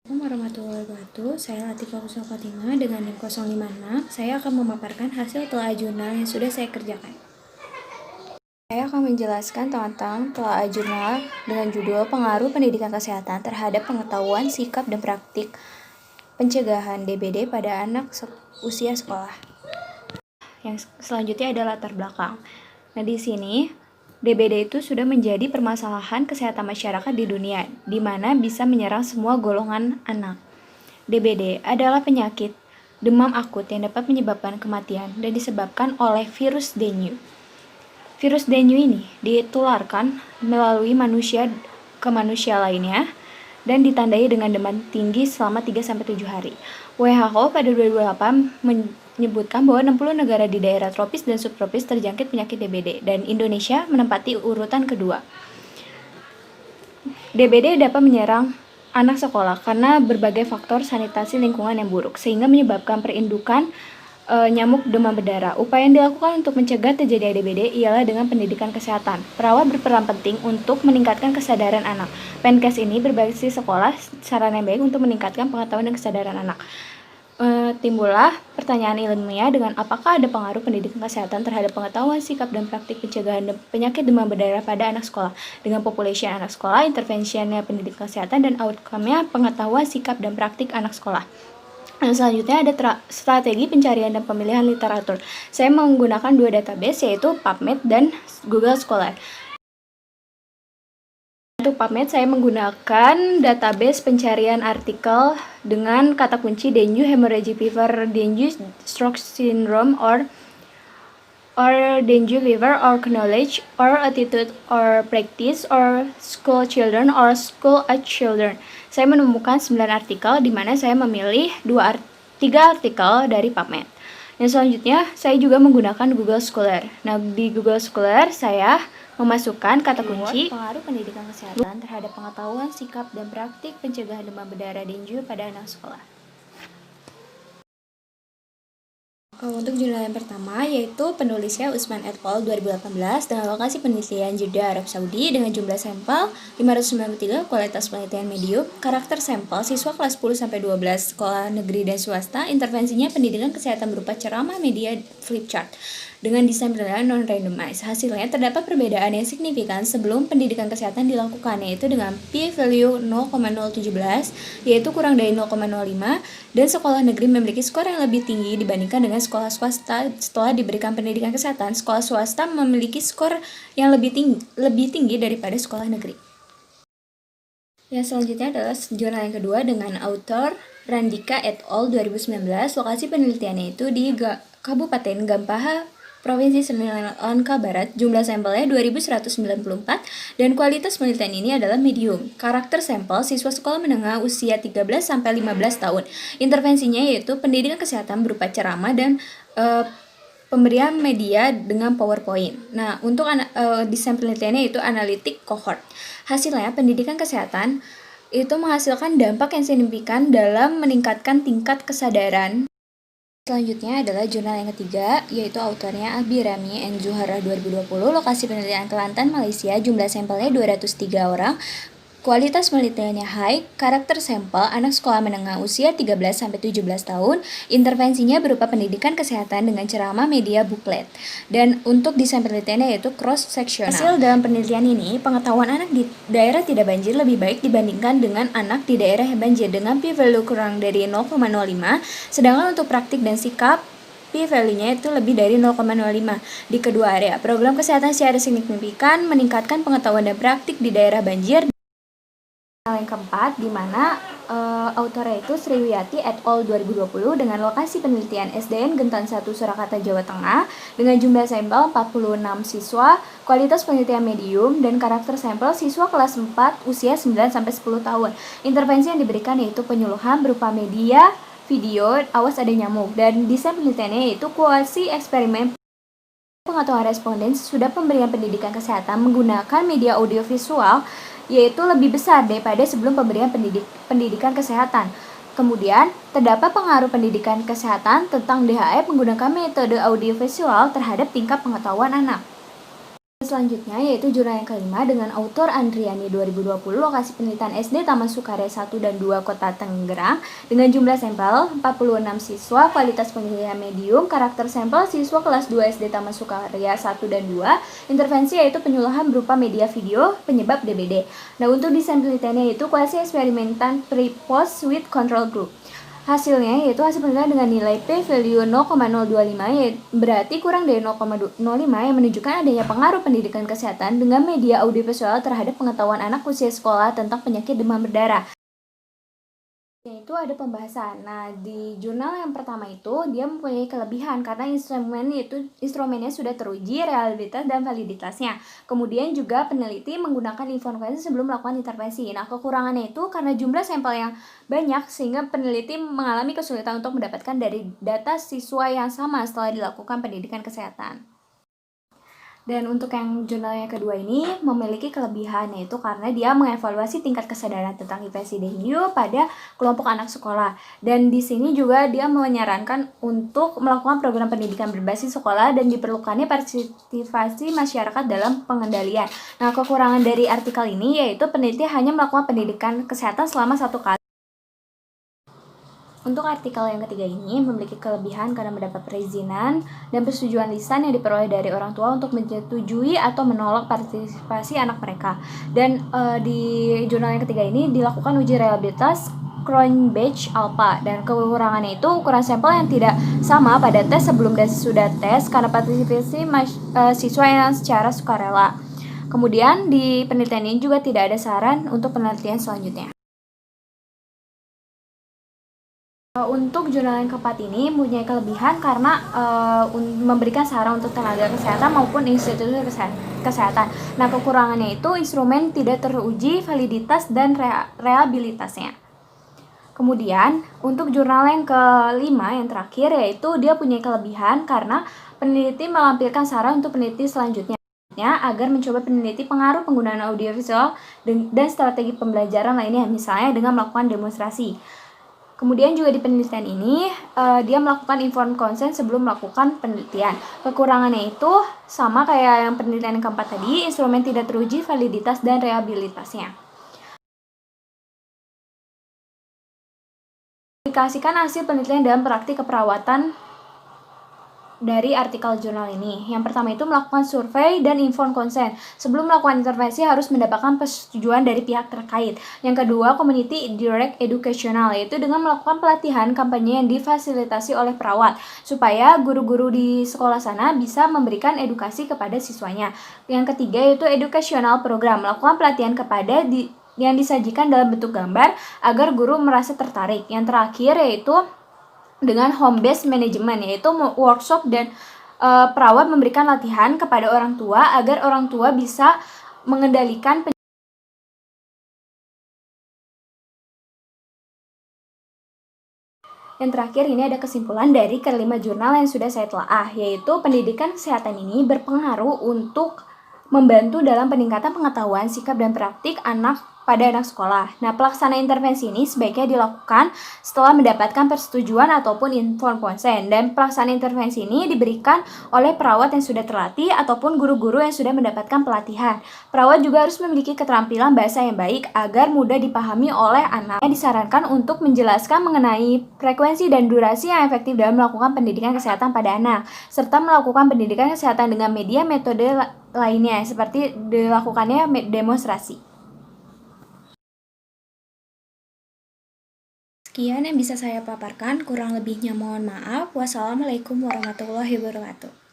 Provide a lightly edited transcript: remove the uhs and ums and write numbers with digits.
Assalamualaikum warahmatullahi wabarakatuh. Saya Latifah Kusuma Fatimah dengan NIM 056. Saya akan memaparkan hasil telaah jurnal yang sudah saya kerjakan. Saya akan menjelaskan tentang telaah jurnal dengan judul Pengaruh Pendidikan Kesehatan terhadap Pengetahuan, Sikap, dan Praktik Pencegahan DBD pada anak usia sekolah. Yang selanjutnya adalah latar belakang. Nah, di sini DBD itu sudah menjadi permasalahan kesehatan masyarakat di dunia, di mana bisa menyerang semua golongan anak. DBD adalah penyakit demam akut yang dapat menyebabkan kematian dan disebabkan oleh virus dengue. Virus dengue ini ditularkan melalui manusia ke manusia lainnya dan ditandai dengan demam tinggi selama 3-7 hari. WHO pada 2008 menyebutkan bahwa 60 negara di daerah tropis dan subtropis terjangkit penyakit DBD dan Indonesia menempati urutan kedua. DBD dapat menyerang anak sekolah karena berbagai faktor sanitasi lingkungan yang buruk sehingga menyebabkan perindukan nyamuk demam berdarah. Upaya yang dilakukan untuk mencegah terjadi DBD ialah dengan pendidikan kesehatan. Perawat berperan penting untuk meningkatkan kesadaran anak. Penkes ini berbasis sekolah sarana yang baik untuk meningkatkan pengetahuan dan kesadaran anak. Timbullah pertanyaan ilmiah dengan apakah ada pengaruh pendidikan kesehatan terhadap pengetahuan, sikap, dan praktik pencegahan penyakit demam berdarah pada anak sekolah. Dengan population anak sekolah, intervensinya pendidikan kesehatan, dan outcome-nya pengetahuan, sikap, dan praktik anak sekolah. Dan selanjutnya ada strategi pencarian dan pemilihan literatur. Saya menggunakan dua database yaitu PubMed dan Google Scholar. Untuk PubMed saya menggunakan database pencarian artikel dengan kata kunci dengue, hemorrhagic fever, dengue, stroke syndrome, or dengue fever, or knowledge, or attitude, or practice, or school children, or school age children. Saya menemukan 9 artikel di mana saya memilih 3 artikel dari PubMed. Yang selanjutnya saya juga menggunakan Google Scholar. Nah, di Google Scholar saya memasukkan kata kunci pengaruh pendidikan kesehatan terhadap pengetahuan, sikap, dan praktik pencegahan demam berdarah dengue pada anak sekolah. Untuk jurnal yang pertama yaitu penulisnya Usman et al. 2018 dengan lokasi penelitian Jeddah, Arab Saudi dengan jumlah sampel 593, kualitas penelitian medium, karakter sampel siswa kelas 10-12 sekolah negeri dan swasta, intervensinya pendidikan kesehatan berupa ceramah, media, flip chart. Dengan desain penilaian non-randomized, hasilnya terdapat perbedaan yang signifikan sebelum pendidikan kesehatan dilakukan, yaitu dengan p-value 0,017, yaitu kurang dari 0,05, dan sekolah negeri memiliki skor yang lebih tinggi dibandingkan dengan sekolah swasta. Setelah diberikan pendidikan kesehatan, sekolah swasta memiliki skor yang lebih tinggi daripada sekolah negeri. Yang selanjutnya adalah jurnal yang kedua dengan author Randika et al. 2019. Lokasi penelitiannya itu di Kabupaten Gampaha, Provinsi Sri Lanka Barat. Jumlah sampelnya 2194 dan kualitas penelitian ini adalah medium. Karakter sampel siswa sekolah menengah usia 13-15 tahun. Intervensinya yaitu pendidikan kesehatan berupa ceramah dan pemberian media dengan PowerPoint. Nah, untuk desain penelitiannya yaitu analitik cohort. Hasilnya pendidikan kesehatan itu menghasilkan dampak yang signifikan dalam meningkatkan tingkat kesadaran. Selanjutnya adalah jurnal yang ketiga, yaitu autornya Abi Rami and Zuhara 2020, lokasi penelitian Kelantan, Malaysia, jumlah sampelnya 203 orang, kualitas penelitiannya high, karakter sampel anak sekolah menengah usia 13-17 tahun, intervensinya berupa pendidikan kesehatan dengan ceramah, media, buklet. Dan untuk desain penelitiannya yaitu cross-sectional. Hasil dalam penelitian ini, pengetahuan anak di daerah tidak banjir lebih baik dibandingkan dengan anak di daerah yang banjir dengan p-value kurang dari 0,05, sedangkan untuk praktik dan sikap p-value-nya itu lebih dari 0,05 di kedua area. Program kesehatan secara signifikan meningkatkan pengetahuan dan praktik di daerah banjir. Yang keempat, di mana autornya itu Sriwiyati et al. 2020 dengan lokasi penelitian SDN Gentan 1 Surakarta, Jawa Tengah dengan jumlah sampel 46 siswa, kualitas penelitian medium, dan karakter sampel siswa kelas 4 usia 9-10 tahun. Intervensi yang diberikan yaitu penyuluhan berupa media, video, awas ada nyamuk, dan desain penelitiannya yaitu kuasi eksperimen pengetahuan responden sudah pemberian pendidikan kesehatan menggunakan media audiovisual yaitu lebih besar daripada sebelum pemberian pendidikan kesehatan. Kemudian, terdapat pengaruh pendidikan kesehatan tentang DHF menggunakan metode audiovisual terhadap tingkat pengetahuan anak. selanjutnya yaitu jurnal yang kelima dengan autor Andriani 2020, lokasi penelitian SD Taman Sukarya 1 dan 2 Kota Tangerang, dengan jumlah sampel 46 siswa, kualitas penilaian medium, karakter sampel siswa kelas 2 SD Taman Sukarya 1 dan 2, intervensi yaitu penyuluhan berupa media video, penyebab DBD. Nah, untuk desain penelitiannya yaitu kuasi eksperimental pre-post with control group. Hasilnya yaitu hasil penelitian dengan nilai p-value 0,025, berarti kurang dari 0,05, yang menunjukkan adanya pengaruh pendidikan kesehatan dengan media audiovisual terhadap pengetahuan anak usia sekolah tentang penyakit demam berdarah. Yaitu ada pembahasan. Nah, di jurnal yang pertama itu dia mempunyai kelebihan karena instrumennya sudah teruji reliabilitas dan validitasnya. Kemudian juga peneliti menggunakan informasi sebelum melakukan intervensi. Nah, kekurangannya itu karena jumlah sampel yang banyak sehingga peneliti mengalami kesulitan untuk mendapatkan dari data siswa yang sama setelah dilakukan pendidikan kesehatan. Dan untuk yang jurnal yang kedua ini memiliki kelebihan, yaitu karena dia mengevaluasi tingkat kesadaran tentang hipertensi dehidro pada kelompok anak sekolah. Dan di sini juga dia menyarankan untuk melakukan program pendidikan berbasis sekolah dan diperlukannya partisipasi masyarakat dalam pengendalian. Nah, kekurangan dari artikel ini yaitu peneliti hanya melakukan pendidikan kesehatan selama 1 kali. Untuk artikel yang ketiga ini memiliki kelebihan karena mendapat perizinan dan persetujuan lisan yang diperoleh dari orang tua untuk menyetujui atau menolak partisipasi anak mereka. Dan di jurnal yang ketiga ini dilakukan uji reliabilitas Cronbach Alpha, dan kekurangannya itu ukuran sampel yang tidak sama pada tes sebelum dan sesudah tes karena partisipasi siswa yang secara sukarela. Kemudian di penelitian ini juga tidak ada saran untuk penelitian selanjutnya. Untuk jurnal yang keempat ini mempunyai kelebihan karena memberikan saran untuk tenaga kesehatan maupun institusi kesehatan. Nah, kekurangannya itu instrumen tidak teruji validitas dan reliabilitasnya. Kemudian untuk jurnal yang kelima yang terakhir yaitu dia punya kelebihan karena peneliti melampirkan saran untuk peneliti selanjutnya agar mencoba peneliti pengaruh penggunaan audiovisual dan strategi pembelajaran lainnya, misalnya dengan melakukan demonstrasi. Kemudian juga di penelitian ini, dia melakukan informed consent sebelum melakukan penelitian. Kekurangannya itu sama kayak yang penelitian yang keempat tadi, instrumen tidak teruji validitas dan reliabilitasnya. Aplikasikan hasil penelitian dalam praktik keperawatan dari artikel jurnal ini. Yang pertama itu melakukan survei dan informed consent. Sebelum melakukan intervensi harus mendapatkan persetujuan dari pihak terkait. Yang kedua, community direct educational, yaitu dengan melakukan pelatihan kampanye yang difasilitasi oleh perawat supaya guru-guru di sekolah sana bisa memberikan edukasi kepada siswanya. Yang ketiga yaitu educational program, melakukan pelatihan kepada yang disajikan dalam bentuk gambar agar guru merasa tertarik. Yang terakhir yaitu dengan home based management, yaitu workshop dan perawat memberikan latihan kepada orang tua agar orang tua bisa mengendalikan Yang terakhir ini ada kesimpulan dari kelima jurnal yang sudah saya telaah, yaitu pendidikan kesehatan ini berpengaruh untuk membantu dalam peningkatan pengetahuan, sikap, dan praktik pada anak sekolah. Nah, pelaksanaan intervensi ini sebaiknya dilakukan setelah mendapatkan persetujuan ataupun informed consent, dan pelaksanaan intervensi ini diberikan oleh perawat yang sudah terlatih ataupun guru-guru yang sudah mendapatkan pelatihan. Perawat juga harus memiliki keterampilan bahasa yang baik agar mudah dipahami oleh anak. Disarankan untuk menjelaskan mengenai frekuensi dan durasi yang efektif dalam melakukan pendidikan kesehatan pada anak, serta melakukan pendidikan kesehatan dengan media metode lainnya seperti dilakukannya demonstrasi. Sekian yang bisa saya paparkan, kurang lebihnya mohon maaf. Wassalamualaikum warahmatullahi wabarakatuh.